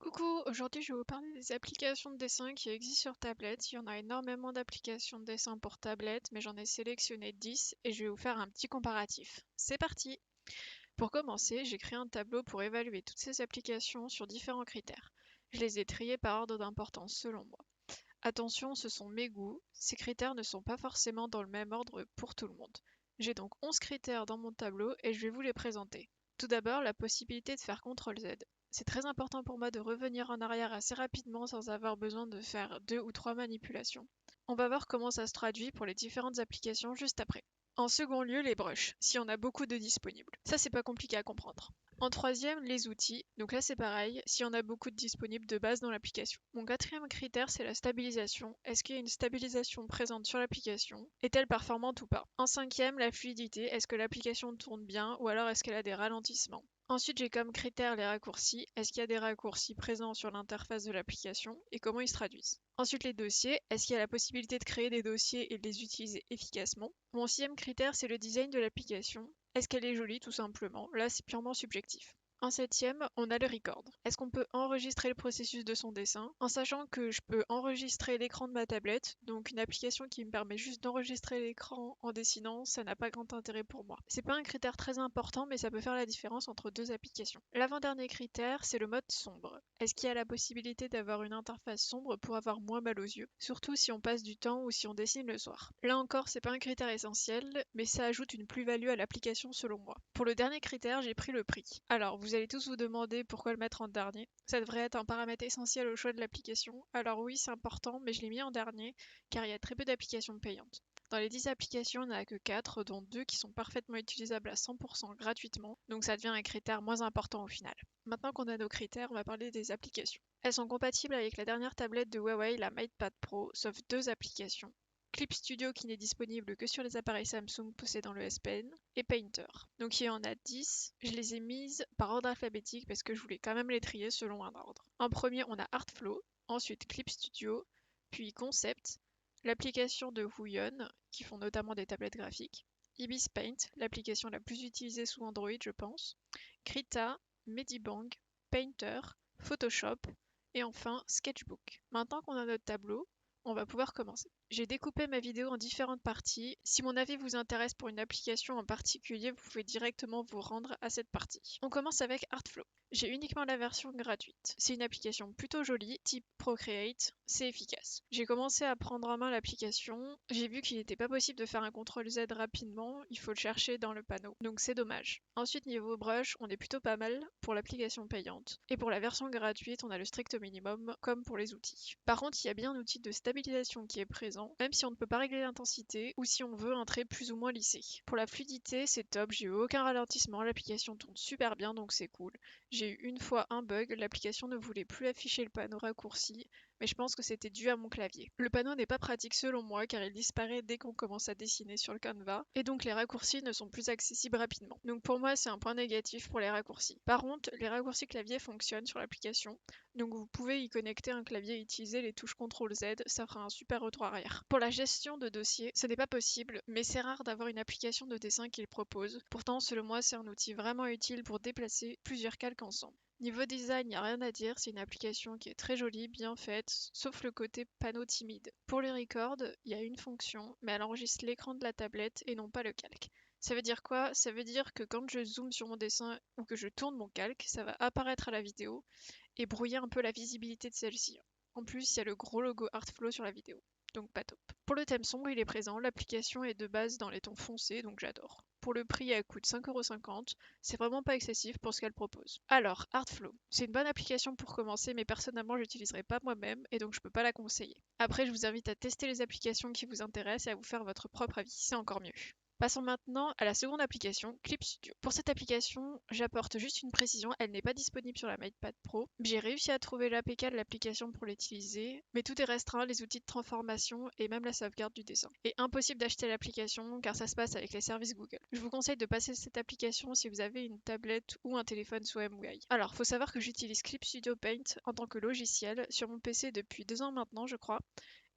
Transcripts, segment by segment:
Coucou, aujourd'hui je vais vous parler des applications de dessin qui existent sur tablette. Il y en a énormément d'applications de dessin pour tablette, mais j'en ai sélectionné 10 et je vais vous faire un petit comparatif. C'est parti! Pour commencer, j'ai créé un tableau pour évaluer toutes ces applications sur différents critères. Je les ai triés par ordre d'importance selon moi. Attention, ce sont mes goûts, ces critères ne sont pas forcément dans le même ordre pour tout le monde. J'ai donc 11 critères dans mon tableau et je vais vous les présenter. Tout d'abord, la possibilité de faire CTRL-Z. C'est très important pour moi de revenir en arrière assez rapidement sans avoir besoin de faire 2 ou 3 manipulations. On va voir comment ça se traduit pour les différentes applications juste après. En second lieu, les brushes, si on a beaucoup de disponibles. Ça, c'est pas compliqué à comprendre. En troisième, les outils. Donc là, c'est pareil, si on a beaucoup de disponibles de base dans l'application. Mon quatrième critère, c'est la stabilisation. Est-ce qu'il y a une stabilisation présente sur l'application? Est-elle performante ou pas? En cinquième, la fluidité. Est-ce que l'application tourne bien ou alors est-ce qu'elle a des ralentissements? Ensuite, j'ai comme critère les raccourcis. Est-ce qu'il y a des raccourcis présents sur l'interface de l'application et comment ils se traduisent? Ensuite, les dossiers. Est-ce qu'il y a la possibilité de créer des dossiers et de les utiliser efficacement? Mon sixième critère, c'est le design de l'application. Est-ce qu'elle est jolie tout simplement? Là, c'est purement subjectif. En septième, on a le record. Est-ce qu'on peut enregistrer le processus de son dessin en sachant que je peux enregistrer l'écran de ma tablette, donc une application qui me permet juste d'enregistrer l'écran en dessinant, ça n'a pas grand intérêt pour moi. C'est pas un critère très important, mais ça peut faire la différence entre deux applications. L'avant-dernier critère, c'est le mode sombre. Est-ce qu'il y a la possibilité d'avoir une interface sombre pour avoir moins mal aux yeux, surtout si on passe du temps ou si on dessine le soir? Là encore, c'est pas un critère essentiel, mais ça ajoute une plus-value à l'application selon moi. Pour le dernier critère, j'ai pris le prix. Alors, vous allez tous vous demander pourquoi le mettre en dernier. Ça devrait être un paramètre essentiel au choix de l'application. Alors oui, c'est important, mais je l'ai mis en dernier car il y a très peu d'applications payantes. Dans les 10 applications, il n'y en a que 4, dont 2 qui sont parfaitement utilisables à 100% gratuitement, donc ça devient un critère moins important au final. Maintenant qu'on a nos critères, on va parler des applications. Elles sont compatibles avec la dernière tablette de Huawei, la MatePad Pro, sauf deux applications. Clip Studio qui n'est disponible que sur les appareils Samsung possédant le S Pen, et Painter. Donc il y en a 10, je les ai mises par ordre alphabétique parce que je voulais quand même les trier selon un ordre. En premier, on a Artflow, ensuite Clip Studio, puis Concept, l'application de Huion, qui font notamment des tablettes graphiques, Ibis Paint, l'application la plus utilisée sous Android je pense, Krita, Medibang, Painter, Photoshop, et enfin Sketchbook. Maintenant qu'on a notre tableau, on va pouvoir commencer. J'ai découpé ma vidéo en différentes parties. Si mon avis vous intéresse pour une application en particulier, vous pouvez directement vous rendre à cette partie. On commence avec Artflow. J'ai uniquement la version gratuite. C'est une application plutôt jolie, type Procreate, c'est efficace. J'ai commencé à prendre en main l'application, j'ai vu qu'il n'était pas possible de faire un CTRL-Z rapidement, il faut le chercher dans le panneau, donc c'est dommage. Ensuite niveau brush, on est plutôt pas mal pour l'application payante. Et pour la version gratuite, on a le strict minimum, comme pour les outils. Par contre, il y a bien un outil de stabilisation qui est présent, même si on ne peut pas régler l'intensité ou si on veut un trait plus ou moins lissé. Pour la fluidité, c'est top, j'ai eu aucun ralentissement, l'application tourne super bien donc c'est cool. J'ai eu une fois un bug, l'application ne voulait plus afficher le panneau raccourci, mais je pense que c'était dû à mon clavier. Le panneau n'est pas pratique selon moi car il disparaît dès qu'on commence à dessiner sur le canevas, et donc les raccourcis ne sont plus accessibles rapidement. Donc pour moi c'est un point négatif pour les raccourcis. Par contre, les raccourcis clavier fonctionnent sur l'application, donc vous pouvez y connecter un clavier et utiliser les touches CTRL-Z, ça fera un super retour arrière. Pour la gestion de dossiers, ce n'est pas possible, mais c'est rare d'avoir une application de dessin qui le propose. Pourtant, selon moi, c'est un outil vraiment utile pour déplacer plusieurs calques ensemble. Niveau design, il n'y a rien à dire, c'est une application qui est très jolie, bien faite, sauf le côté panneau timide. Pour les records, il y a une fonction, mais elle enregistre l'écran de la tablette et non pas le calque. Ça veut dire quoi? Ça veut dire que quand je zoome sur mon dessin ou que je tourne mon calque, ça va apparaître à la vidéo et brouiller un peu la visibilité de celle-ci. En plus, il y a le gros logo Artflow sur la vidéo, donc pas top. Pour le thème sombre, il est présent, l'application est de base dans les tons foncés, donc j'adore. Pour le prix, elle coûte 5,50 €, c'est vraiment pas excessif pour ce qu'elle propose. Alors, Artflow, c'est une bonne application pour commencer, mais personnellement, je l'utiliserai pas moi-même et donc je peux pas la conseiller. Après, je vous invite à tester les applications qui vous intéressent et à vous faire votre propre avis, c'est encore mieux. Passons maintenant à la seconde application, Clip Studio. Pour cette application, j'apporte juste une précision, elle n'est pas disponible sur la MatePad Pro. J'ai réussi à trouver l'APK de l'application pour l'utiliser, mais tout est restreint, les outils de transformation et même la sauvegarde du dessin. Et impossible d'acheter l'application car ça se passe avec les services Google. Je vous conseille de passer cette application si vous avez une tablette ou un téléphone sous MIUI. Alors, faut savoir que j'utilise Clip Studio Paint en tant que logiciel sur mon PC depuis 2 ans maintenant, je crois,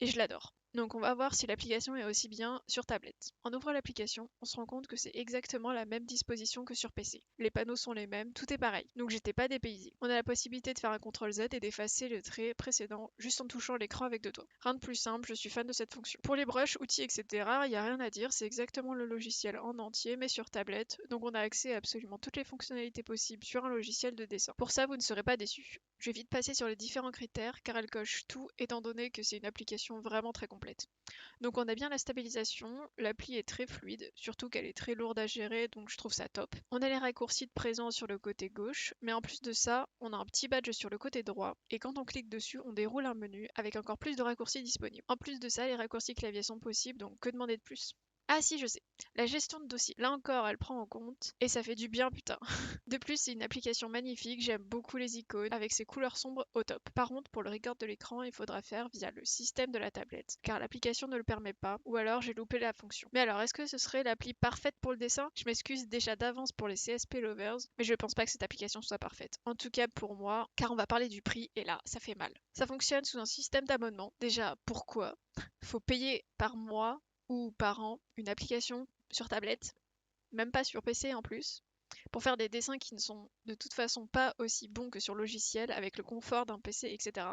et je l'adore. Donc on va voir si l'application est aussi bien sur tablette. En ouvrant l'application, on se rend compte que c'est exactement la même disposition que sur PC. Les panneaux sont les mêmes, tout est pareil. Donc j'étais pas dépaysée. On a la possibilité de faire un CTRL Z et d'effacer le trait précédent juste en touchant l'écran avec deux doigts. Rien de plus simple, je suis fan de cette fonction. Pour les brushes, outils, etc., il n'y a rien à dire, c'est exactement le logiciel en entier mais sur tablette, donc on a accès à absolument toutes les fonctionnalités possibles sur un logiciel de dessin. Pour ça, vous ne serez pas déçus. Je vais vite passer sur les différents critères car elle coche tout étant donné que c'est une application vraiment très complète. Donc on a bien la stabilisation, l'appli est très fluide, surtout qu'elle est très lourde à gérer, donc je trouve ça top. On a les raccourcis de présence sur le côté gauche, mais en plus de ça, on a un petit badge sur le côté droit, et quand on clique dessus, on déroule un menu avec encore plus de raccourcis disponibles. En plus de ça, les raccourcis clavier sont possibles, donc que demander de plus? Ah si, je sais. La gestion de dossier. Là encore, elle prend en compte et ça fait du bien, putain. De plus, c'est une application magnifique. J'aime beaucoup les icônes avec ses couleurs sombres au top. Par contre, pour le record de l'écran, il faudra faire via le système de la tablette car l'application ne le permet pas ou alors j'ai loupé la fonction. Mais alors, est-ce que ce serait l'appli parfaite pour le dessin? Je m'excuse déjà d'avance pour les CSP lovers, mais je pense pas que cette application soit parfaite. En tout cas pour moi, car on va parler du prix et là, ça fait mal. Ça fonctionne sous un système d'abonnement. Déjà, pourquoi? Faut payer par mois ou par an une application sur tablette, même pas sur PC en plus, pour faire des dessins qui ne sont de toute façon pas aussi bons que sur logiciel avec le confort d'un PC, etc.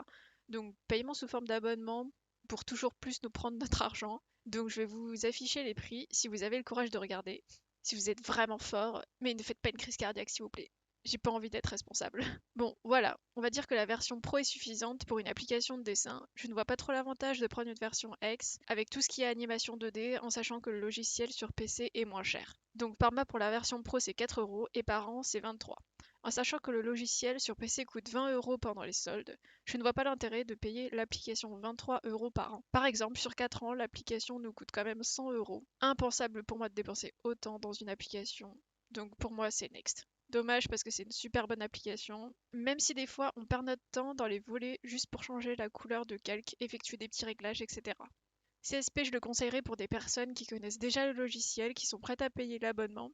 Donc paiement sous forme d'abonnement pour toujours plus nous prendre notre argent. Donc je vais vous afficher les prix si vous avez le courage de regarder, si vous êtes vraiment fort, mais ne faites pas une crise cardiaque s'il vous plaît. J'ai pas envie d'être responsable. Bon, voilà, on va dire que la version Pro est suffisante pour une application de dessin. Je ne vois pas trop l'avantage de prendre une version X avec tout ce qui est animation 2D en sachant que le logiciel sur PC est moins cher. Donc par mois pour la version Pro c'est 4 € et par an c'est 23. En sachant que le logiciel sur PC coûte 20 € pendant les soldes, je ne vois pas l'intérêt de payer l'application 23 € par an. Par exemple, sur 4 ans, l'application nous coûte quand même 100 €. Impensable pour moi de dépenser autant dans une application. Donc pour moi c'est next. Dommage parce que c'est une super bonne application, même si des fois on perd notre temps dans les volets juste pour changer la couleur de calque, effectuer des petits réglages, etc. CSP, je le conseillerais pour des personnes qui connaissent déjà le logiciel, qui sont prêtes à payer l'abonnement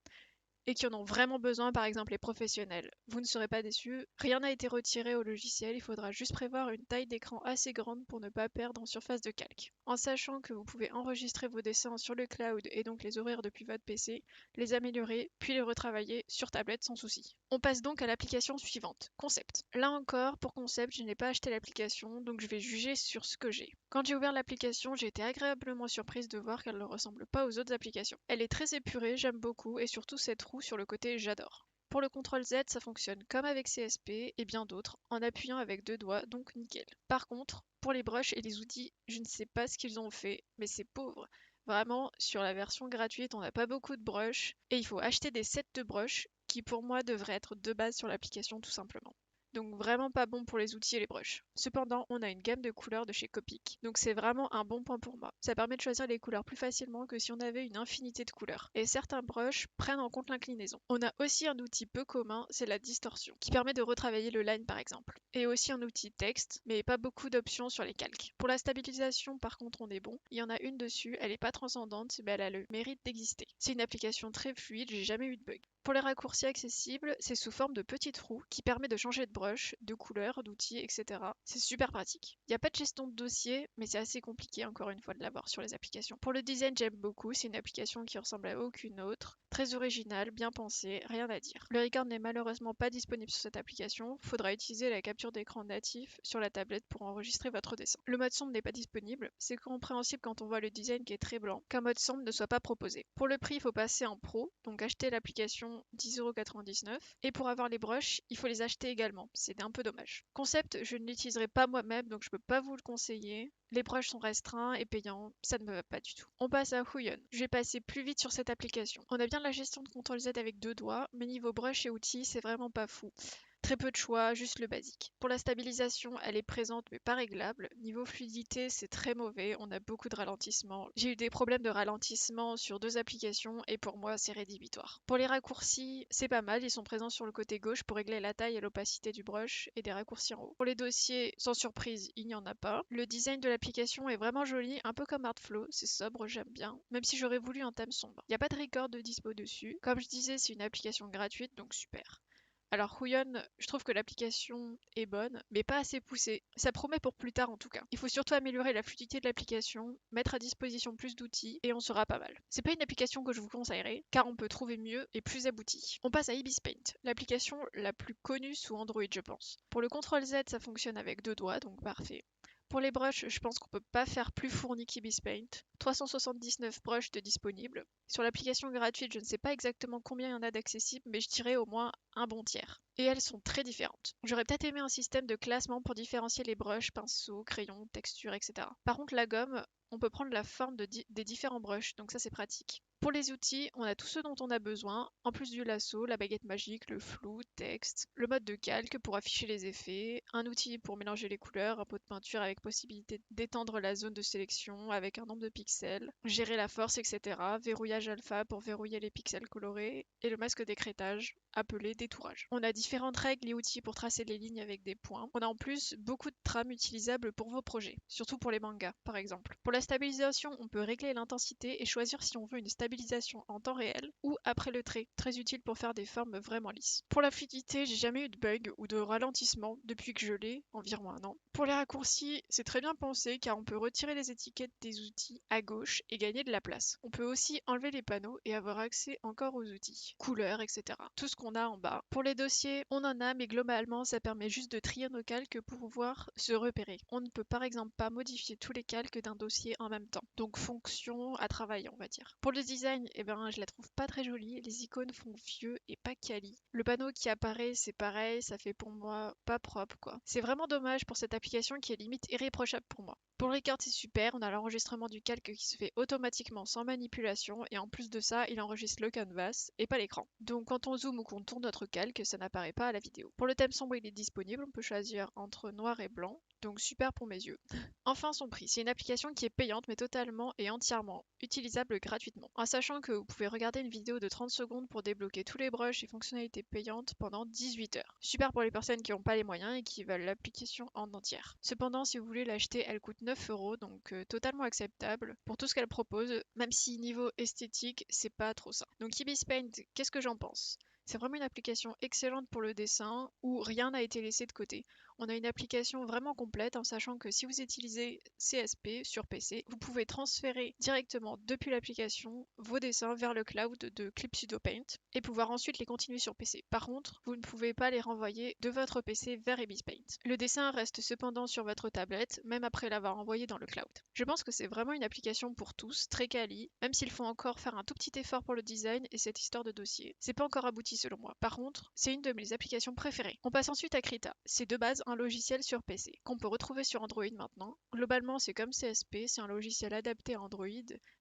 et qui en ont vraiment besoin, par exemple les professionnels. Vous ne serez pas déçus, rien n'a été retiré au logiciel, il faudra juste prévoir une taille d'écran assez grande pour ne pas perdre en surface de calque. En sachant que vous pouvez enregistrer vos dessins sur le cloud et donc les ouvrir depuis votre PC, les améliorer, puis les retravailler sur tablette sans souci. On passe donc à l'application suivante, Concept. Là encore, pour Concept, je n'ai pas acheté l'application, donc je vais juger sur ce que j'ai. Quand j'ai ouvert l'application, j'ai été agréablement surprise de voir qu'elle ne ressemble pas aux autres applications. Elle est très épurée, j'aime beaucoup, et surtout cette roue sur le côté j'adore. Pour le CTRL Z, ça fonctionne comme avec CSP et bien d'autres, en appuyant avec deux doigts, donc nickel. Par contre, pour les brushes et les outils, je ne sais pas ce qu'ils ont fait, mais c'est pauvre. Vraiment, sur la version gratuite, on n'a pas beaucoup de brushes, et il faut acheter des sets de brushes, qui pour moi devraient être de base sur l'application tout simplement. Donc vraiment pas bon pour les outils et les brushes. Cependant, on a une gamme de couleurs de chez Copic, donc c'est vraiment un bon point pour moi. Ça permet de choisir les couleurs plus facilement que si on avait une infinité de couleurs. Et certains brushes prennent en compte l'inclinaison. On a aussi un outil peu commun, c'est la distorsion, qui permet de retravailler le line par exemple. Et aussi un outil texte, mais pas beaucoup d'options sur les calques. Pour la stabilisation, par contre, on est bon. Il y en a une dessus, elle est pas transcendante, mais elle a le mérite d'exister. C'est une application très fluide, j'ai jamais eu de bug. Pour les raccourcis accessibles, c'est sous forme de petites roues qui permet de changer de brush, de couleur, d'outils, etc. C'est super pratique. Il n'y a pas de gestion de dossier, mais c'est assez compliqué encore une fois de l'avoir sur les applications. Pour le design, j'aime beaucoup, c'est une application qui ressemble à aucune autre. Très originale, bien pensée, rien à dire. Le record n'est malheureusement pas disponible sur cette application, faudra utiliser la capture d'écran natif sur la tablette pour enregistrer votre dessin. Le mode sombre n'est pas disponible, c'est compréhensible quand on voit le design qui est très blanc, qu'un mode sombre ne soit pas proposé. Pour le prix, il faut passer en pro, donc acheter l'application 10,99 € et pour avoir les brushes, il faut les acheter également. C'est un peu dommage. Concept, je ne l'utiliserai pas moi-même, donc je peux pas vous le conseiller. Les brushes sont restreints et payants, ça ne me va pas du tout. On passe à Huion. Je vais passer plus vite sur cette application. On a bien la gestion de CTRL Z avec deux doigts, mais niveau brush et outils, c'est vraiment pas fou. Très peu de choix, juste le basique. Pour la stabilisation, elle est présente mais pas réglable. Niveau fluidité, c'est très mauvais, on a beaucoup de ralentissements. J'ai eu des problèmes de ralentissement sur deux applications et pour moi, c'est rédhibitoire. Pour les raccourcis, c'est pas mal, ils sont présents sur le côté gauche pour régler la taille et l'opacité du brush et des raccourcis en haut. Pour les dossiers, sans surprise, il n'y en a pas. Le design de l'application est vraiment joli, un peu comme Artflow, c'est sobre, j'aime bien, même si j'aurais voulu un thème sombre. Il n'y a pas de record de dispo dessus. Comme je disais, c'est une application gratuite, donc super. Alors Huion, je trouve que l'application est bonne, mais pas assez poussée. Ça promet pour plus tard en tout cas. Il faut surtout améliorer la fluidité de l'application, mettre à disposition plus d'outils, et on sera pas mal. C'est pas une application que je vous conseillerais, car on peut trouver mieux et plus abouti. On passe à Ibis Paint, l'application la plus connue sous Android je pense. Pour le CTRL Z, ça fonctionne avec 2 doigts, donc parfait. Pour les brushes, je pense qu'on peut pas faire plus fourni qu'Ibis Paint. 379 brushes de disponibles. Sur l'application gratuite, je ne sais pas exactement combien il y en a d'accessibles, mais je dirais au moins un bon tiers. Et elles sont très différentes. J'aurais peut-être aimé un système de classement pour différencier les brushes, pinceaux, crayons, textures, etc. Par contre, la gomme, on peut prendre la forme des différents brushes, donc ça c'est pratique. Pour les outils, on a tout ce dont on a besoin, en plus du lasso, la baguette magique, le flou, texte, le mode de calque pour afficher les effets, un outil pour mélanger les couleurs, un pot de peinture avec possibilité d'étendre la zone de sélection avec un nombre de pixels, gérer la force, etc. Verrouillage alpha pour verrouiller les pixels colorés, et le masque d'écrêtage, appelé détourage. On a différentes règles et outils pour tracer les lignes avec des points. On a en plus beaucoup de trames utilisables pour vos projets, surtout pour les mangas par exemple. Pour la stabilisation, on peut régler l'intensité et choisir si on veut une stabilisation en temps réel ou après le trait, très utile pour faire des formes vraiment lisses. Pour la fluidité, j'ai jamais eu de bug ou de ralentissement depuis que je l'ai, environ un an. Pour les raccourcis, c'est très bien pensé car on peut retirer les étiquettes des outils à gauche et gagner de la place. On peut aussi enlever les panneaux et avoir accès encore aux outils, couleurs, etc. Tout ce qu'on a en bas. Pour les dossiers, on en a, mais globalement, ça permet juste de trier nos calques pour pouvoir se repérer. On ne peut par exemple pas modifier tous les calques d'un dossier en même temps. Donc fonction à travailler, on va dire. Pour le design, eh ben, je la trouve pas très jolie. Les icônes font vieux et pas quali. Le panneau qui apparaît, c'est pareil, ça fait pour moi pas propre, quoi. C'est vraiment dommage pour cette application qui est limite irréprochable pour moi. Pour le record, c'est super, on a l'enregistrement du calque qui se fait automatiquement sans manipulation et en plus de ça, il enregistre le canvas et pas l'écran. Donc quand on zoome ou qu'on tourne notre calque, ça n'apparaît pas à la vidéo. Pour le thème sombre, il est disponible, on peut choisir entre noir et blanc, donc super pour mes yeux. Enfin, son prix. C'est une application qui est payante mais totalement et entièrement utilisable gratuitement. En sachant que vous pouvez regarder une vidéo de 30 secondes pour débloquer tous les brushes et fonctionnalités payantes pendant 18 heures. Super pour les personnes qui n'ont pas les moyens et qui veulent l'application en entière. Cependant, si vous voulez l'acheter, elle coûte 9 €, donc totalement acceptable pour tout ce qu'elle propose, même si niveau esthétique, c'est pas trop ça. Donc Ibis Paint, qu'est-ce que j'en pense? C'est vraiment une application excellente pour le dessin où rien n'a été laissé de côté. On a une application vraiment complète en sachant que si vous utilisez CSP sur PC, vous pouvez transférer directement depuis l'application vos dessins vers le cloud de Clip Studio Paint et pouvoir ensuite les continuer sur PC. Par contre, vous ne pouvez pas les renvoyer de votre PC vers Ibis Paint. Le dessin reste cependant sur votre tablette, même après l'avoir envoyé dans le cloud. Je pense que c'est vraiment une application pour tous, très quali, même s'il faut encore faire un tout petit effort pour le design et cette histoire de dossier. C'est pas encore abouti selon moi. Par contre, c'est une de mes applications préférées. On passe ensuite à Krita. C'est de base un logiciel sur PC, qu'on peut retrouver sur Android maintenant. Globalement, c'est comme CSP, c'est un logiciel adapté à Android,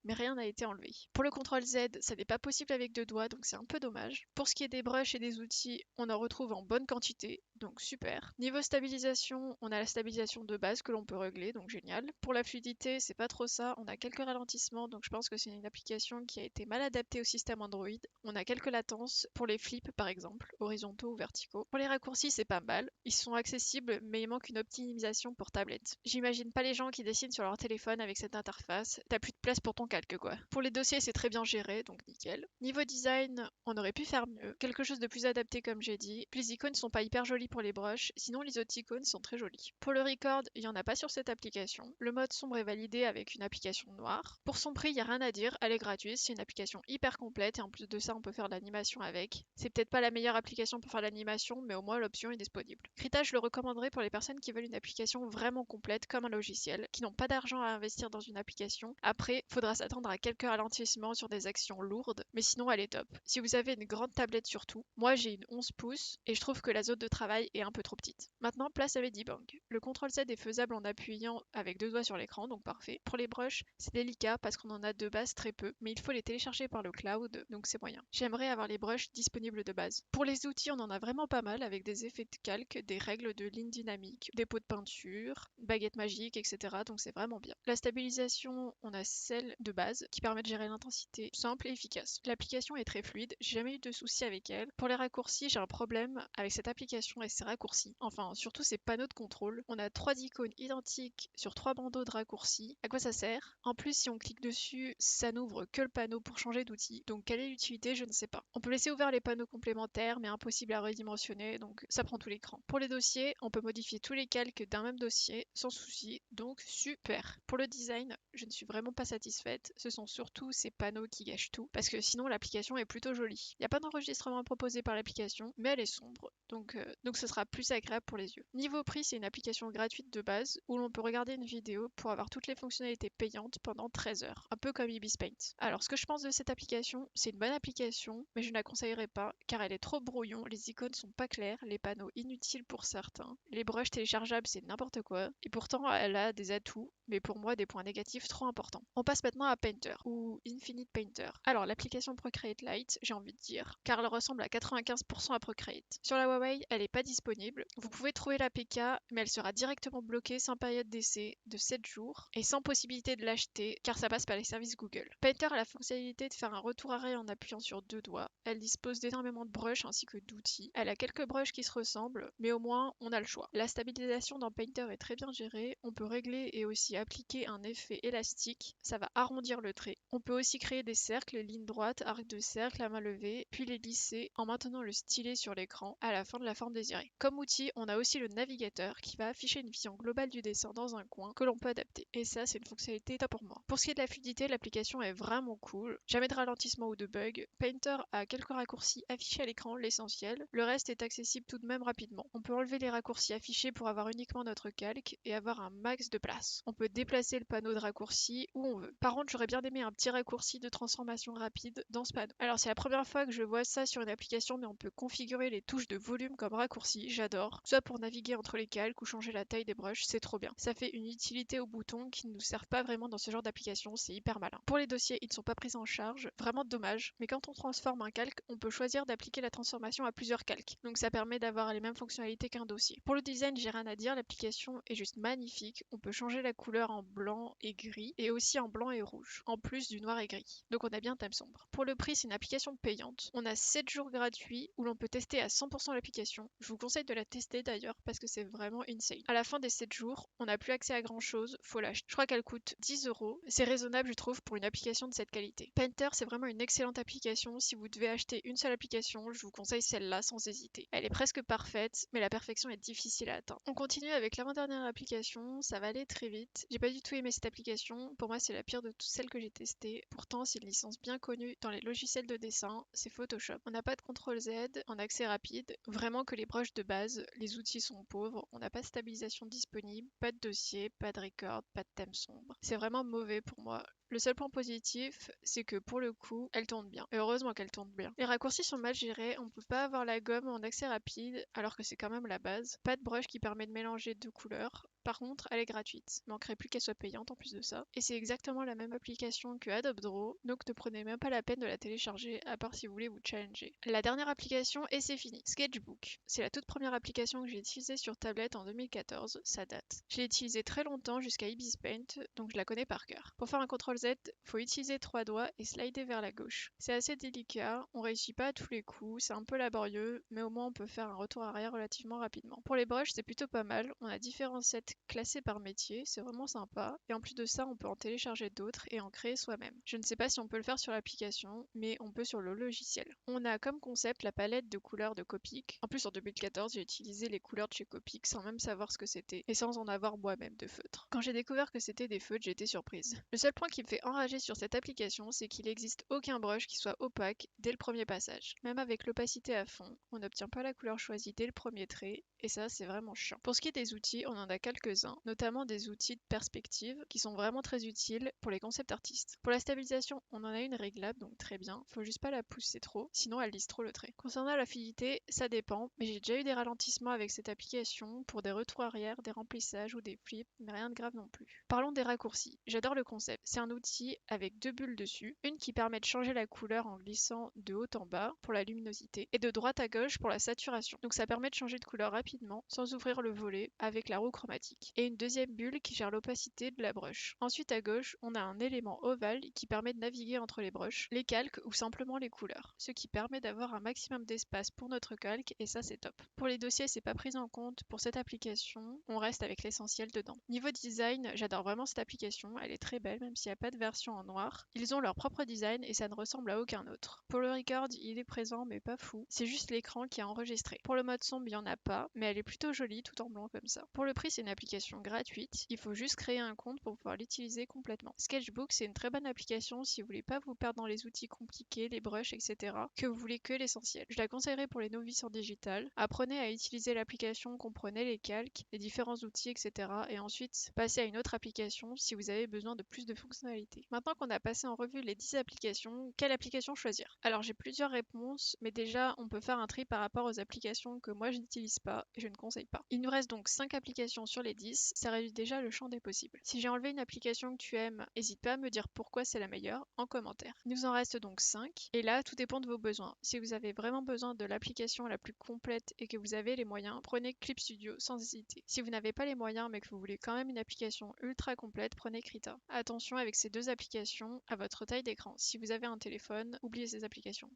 mais rien n'a été enlevé. Pour le CTRL Z, ça n'est pas possible avec 2 doigts, donc c'est un peu dommage. Pour ce qui est des brushes et des outils, on en retrouve en bonne quantité, donc super. Niveau stabilisation, on a la stabilisation de base que l'on peut régler, donc génial. Pour la fluidité, c'est pas trop ça, on a quelques ralentissements, donc je pense que c'est une application qui a été mal adaptée au système Android. On a quelques latences pour les flips par exemple, horizontaux ou verticaux. Pour les raccourcis, c'est pas mal. Ils sont accessibles, mais il manque une optimisation pour tablette. J'imagine pas les gens qui dessinent sur leur téléphone avec cette interface. T'as plus de place pour ton calque, quoi. Pour les dossiers, c'est très bien géré, donc nickel. Niveau design, on aurait pu faire mieux. Quelque chose de plus adapté, comme j'ai dit. Les icônes sont pas hyper jolies pour les brushes, sinon les autres icônes sont très jolies. Pour le record, il y en a pas sur cette application. Le mode sombre est validé avec une application noire. Pour son prix, il y a rien à dire, elle est gratuite, c'est une application hyper complète et en plus de ça, on peut faire de l'animation avec. C'est peut-être pas la meilleure application pour faire l'animation, mais au moins l'option est disponible. Krita, je le recommanderais pour les personnes qui veulent une application vraiment complète comme un logiciel, qui n'ont pas d'argent à investir dans une application. Après, faudra s'attendre à quelques ralentissements sur des actions lourdes, mais sinon elle est top. Si vous avez une grande tablette surtout, moi j'ai une 11 pouces et je trouve que la zone de travail est un peu trop petite. Maintenant, place à Medibang. Le CTRL Z est faisable en appuyant avec 2 doigts sur l'écran, donc parfait. Pour les brushes, c'est délicat parce qu'on en a de base très peu, mais il faut les télécharger par le cloud, donc c'est moyen. J'aimerais avoir les brushes disponibles de base. Pour les outils, on en a vraiment pas mal avec des effets de calque, des règles de ligne dynamique, des pots de peinture, baguettes magiques, etc. Donc c'est vraiment bien. La stabilisation, on a celle de base qui permet de gérer l'intensité simple et efficace. L'application est très fluide, j'ai jamais eu de soucis avec elle. Pour les raccourcis, j'ai un problème avec cette application ces raccourcis, enfin surtout ces panneaux de contrôle. On a 3 icônes identiques sur 3 bandeaux de raccourcis. À quoi ça sert? En plus, si on clique dessus, ça n'ouvre que le panneau pour changer d'outil. Donc quelle est l'utilité? Je ne sais pas. On peut laisser ouvert les panneaux complémentaires, mais impossible à redimensionner, donc ça prend tout l'écran. Pour les dossiers, on peut modifier tous les calques d'un même dossier sans souci, donc super. Pour le design, je ne suis vraiment pas satisfaite. Ce sont surtout ces panneaux qui gâchent tout, parce que sinon l'application est plutôt jolie. Il n'y a pas d'enregistrement proposé par l'application, mais elle est sombre, donc ce sera plus agréable pour les yeux. Niveau prix, c'est une application gratuite de base où l'on peut regarder une vidéo pour avoir toutes les fonctionnalités payantes pendant 13 heures, un peu comme Ibis Paint. Alors ce que je pense de cette application, c'est une bonne application, mais je ne la conseillerais pas car elle est trop brouillon, les icônes sont pas claires, les panneaux inutiles pour certains, les brushes téléchargeables c'est n'importe quoi, et pourtant elle a des atouts, mais pour moi des points négatifs trop importants. On passe maintenant à Painter, ou Infinite Painter. Alors l'application Procreate Lite, j'ai envie de dire, car elle ressemble à 95% à Procreate. Sur la Huawei, elle n'est pas disponible. Vous pouvez trouver l'APK, mais elle sera directement bloquée sans période d'essai de 7 jours, et sans possibilité de l'acheter, car ça passe par les services Google. Painter a la fonctionnalité de faire un retour arrêt en appuyant sur 2 doigts. Elle dispose d'énormément de brushes ainsi que d'outils. Elle a quelques brushes qui se ressemblent, mais au moins on a le choix. La stabilisation dans Painter est très bien gérée. On peut régler et aussi appliquer un effet élastique. Ça va arrondir le trait. On peut aussi créer des cercles, lignes droites, arcs de cercle à main levée, puis les lisser en maintenant le stylet sur l'écran à la fin de la forme désirée. Comme outil, on a aussi le navigateur qui va afficher une vision globale du dessin dans un coin que l'on peut adapter. Et ça, c'est une fonctionnalité top pour moi. Pour ce qui est de la fluidité, l'application est vraiment cool. Jamais de ralentissement ou de bug. Painter a quelques raccourcis affichés à l'écran, l'essentiel. Le reste est accessible tout de même rapidement. On peut enlever les raccourcis affichés pour avoir uniquement notre calque et avoir un max de place. On peut déplacer le panneau de raccourcis où on veut. Par contre, j'aurais bien aimé un petit raccourci de transformation rapide dans ce panneau. Alors, c'est la première fois que je vois ça sur une application, mais on peut configurer les touches de volume comme raccourci, j'adore. Soit pour naviguer entre les calques ou changer la taille des brushes, c'est trop bien. Ça fait une utilité aux boutons qui ne nous servent pas vraiment dans ce genre d'application, c'est hyper malin. Pour les dossiers, ils ne sont pas pris en charge, vraiment dommage, mais quand on transforme un calque, on peut choisir d'appliquer la transformation à plusieurs calques. Donc ça permet d'avoir les mêmes fonctionnalités qu'un dossier. Pour le design, j'ai rien à dire, l'application est juste magnifique. On peut changer la couleur en blanc et gris et aussi en blanc et rouge, en plus du noir et gris. Donc on a bien thème sombre. Pour le prix, c'est une application payante. On a 7 jours gratuits où l'on peut tester à 100% l'application. Je vous conseille de la tester d'ailleurs parce que c'est vraiment insane. À la fin des 7 jours, on n'a plus accès à grand chose, faut l'acheter. Je crois qu'elle coûte 10 euros. C'est raisonnable, je trouve, pour une application de cette qualité. Painter, c'est vraiment une excellente application. Si vous devez acheter une seule application, je vous conseille celle-là sans hésiter. Elle est presque parfaite, mais la perfection est difficile à atteindre. On continue avec l'avant-dernière application, ça va aller très vite. J'ai pas du tout aimé cette application. Pour moi, c'est la pire de toutes celles que j'ai testées. Pourtant, c'est une licence bien connue dans les logiciels de dessin, c'est Photoshop. On n'a pas de CTRL Z en accès rapide, vraiment que les brushes de base, les outils sont pauvres, on n'a pas de stabilisation disponible, pas de dossier, pas de record, pas de thème sombre. C'est vraiment mauvais pour moi. Le seul point positif, c'est que pour le coup, elle tourne bien. Et heureusement qu'elle tourne bien. Les raccourcis sont mal gérés, on peut pas avoir la gomme en accès rapide, alors que c'est quand même la base. Pas de brush qui permet de mélanger deux couleurs. Par contre, elle est gratuite. Manquerait plus qu'elle soit payante en plus de ça. Et c'est exactement la même application que Adobe Draw, donc ne prenez même pas la peine de la télécharger, à part si vous voulez vous challenger. La dernière application, et c'est fini. Sketchbook. C'est la toute première application que j'ai utilisée sur tablette en 2014, ça date. Je l'ai utilisée très longtemps jusqu'à Ibis Paint, donc je la connais par cœur. Pour faire un CTRL Z, faut utiliser 3 doigts et slider vers la gauche. C'est assez délicat, on réussit pas à tous les coups, c'est un peu laborieux, mais au moins on peut faire un retour arrière relativement rapidement. Pour les brushes, c'est plutôt pas mal, on a différents sets classés par métier, c'est vraiment sympa, et en plus de ça, on peut en télécharger d'autres et en créer soi-même. Je ne sais pas si on peut le faire sur l'application, mais on peut sur le logiciel. On a comme concept la palette de couleurs de Copic. En plus, en 2014, j'ai utilisé les couleurs de chez Copic sans même savoir ce que c'était, et sans en avoir moi-même de feutres. Quand j'ai découvert que c'était des feutres, j'ai été surprise. Le seul point qui me fait enrager sur cette application, c'est qu'il n'existe aucun brush qui soit opaque dès le premier passage. Même avec l'opacité à fond, on n'obtient pas la couleur choisie dès le premier trait, et ça c'est vraiment chiant. Pour ce qui est des outils, on en a quelques-uns, notamment des outils de perspective qui sont vraiment très utiles pour les concept artistes. Pour la stabilisation, on en a une réglable, donc très bien, faut juste pas la pousser trop, sinon elle lisse trop le trait. Concernant la fluidité, ça dépend, mais j'ai déjà eu des ralentissements avec cette application pour des retours arrière, des remplissages ou des flips, mais rien de grave non plus. Parlons des raccourcis, j'adore le concept, c'est un outil avec deux bulles dessus, une qui permet de changer la couleur en glissant de haut en bas pour la luminosité et de droite à gauche pour la saturation. Donc ça permet de changer de couleur rapidement sans ouvrir le volet avec la roue chromatique. automatique, et une deuxième bulle qui gère l'opacité de la brush. Ensuite à gauche, on a un élément ovale qui permet de naviguer entre les brushes, les calques ou simplement les couleurs, ce qui permet d'avoir un maximum d'espace pour notre calque et ça c'est top. Pour les dossiers, c'est pas pris en compte pour cette application, on reste avec l'essentiel dedans. Niveau design, j'adore vraiment cette application, elle est très belle même s'il n'y a pas de version en noir. Ils ont leur propre design et ça ne ressemble à aucun autre. Pour le record, il est présent mais pas fou, c'est juste l'écran qui est enregistré. Pour le mode sombre, il n'y en a pas, mais elle est plutôt jolie tout en blanc comme ça. Pour le prix, c'est une application gratuite, il faut juste créer un compte pour pouvoir l'utiliser complètement. Sketchbook, c'est une très bonne application si vous voulez pas vous perdre dans les outils compliqués, les brushes, etc., que vous voulez que l'essentiel. Je la conseillerais pour les novices en digital. Apprenez à utiliser l'application, comprenez les calques, les différents outils, etc., et ensuite passez à une autre application si vous avez besoin de plus de fonctionnalités. Maintenant qu'on a passé en revue les 10 applications, quelle application choisir? Alors j'ai plusieurs réponses, mais déjà on peut faire un tri par rapport aux applications que moi je n'utilise pas et je ne conseille pas. Il nous reste donc 5 applications sur les 10, ça réduit déjà le champ des possibles. Si j'ai enlevé une application que tu aimes, n'hésite pas à me dire pourquoi c'est la meilleure en commentaire. Il nous en reste donc 5, et là tout dépend de vos besoins. Si vous avez vraiment besoin de l'application la plus complète et que vous avez les moyens, prenez Clip Studio sans hésiter. Si vous n'avez pas les moyens mais que vous voulez quand même une application ultra complète, prenez Krita. Attention avec ces deux applications à votre taille d'écran. Si vous avez un téléphone, oubliez ces applications.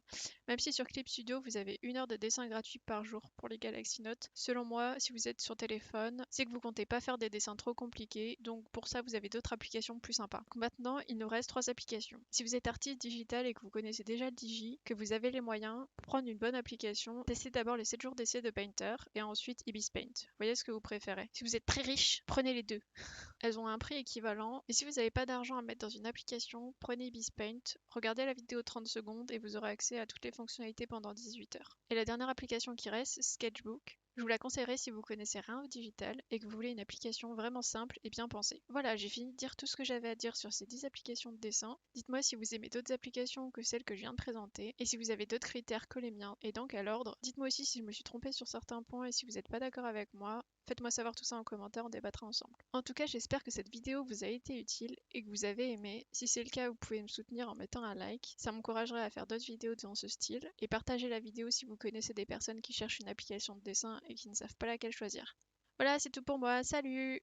Même si sur Clip Studio vous avez 1 heure de dessin gratuit par jour pour les Galaxy Note, selon moi, si vous êtes sur téléphone, c'est que vous comptez pas faire des dessins trop compliqués, donc pour ça vous avez d'autres applications plus sympas. Donc maintenant, il nous reste 3 applications. Si vous êtes artiste digital et que vous connaissez déjà le Digi, que vous avez les moyens, pour prendre une bonne application, testez d'abord les 7 jours d'essai de Painter et ensuite Ibis Paint. Voyez ce que vous préférez. Si vous êtes très riche, prenez les deux. Elles ont un prix équivalent, et si vous n'avez pas d'argent à mettre dans une application, prenez Ibis Paint, regardez la vidéo 30 secondes et vous aurez accès à toutes les fonctionnalités pendant 18 heures. Et la dernière application qui reste, Sketchbook. Je vous la conseillerais si vous connaissez rien au digital et que vous voulez une application vraiment simple et bien pensée. Voilà, j'ai fini de dire tout ce que j'avais à dire sur ces 10 applications de dessin. Dites-moi si vous aimez d'autres applications que celles que je viens de présenter et si vous avez d'autres critères que les miens et dans quel ordre. Dites-moi aussi si je me suis trompée sur certains points et si vous n'êtes pas d'accord avec moi. Faites-moi savoir tout ça en commentaire, on débattra ensemble. En tout cas, j'espère que cette vidéo vous a été utile et que vous avez aimé. Si c'est le cas, vous pouvez me soutenir en mettant un like. Ça m'encouragerait à faire d'autres vidéos dans ce style. Et partagez la vidéo si vous connaissez des personnes qui cherchent une application de dessin et qui ne savent pas laquelle choisir. Voilà, c'est tout pour moi. Salut!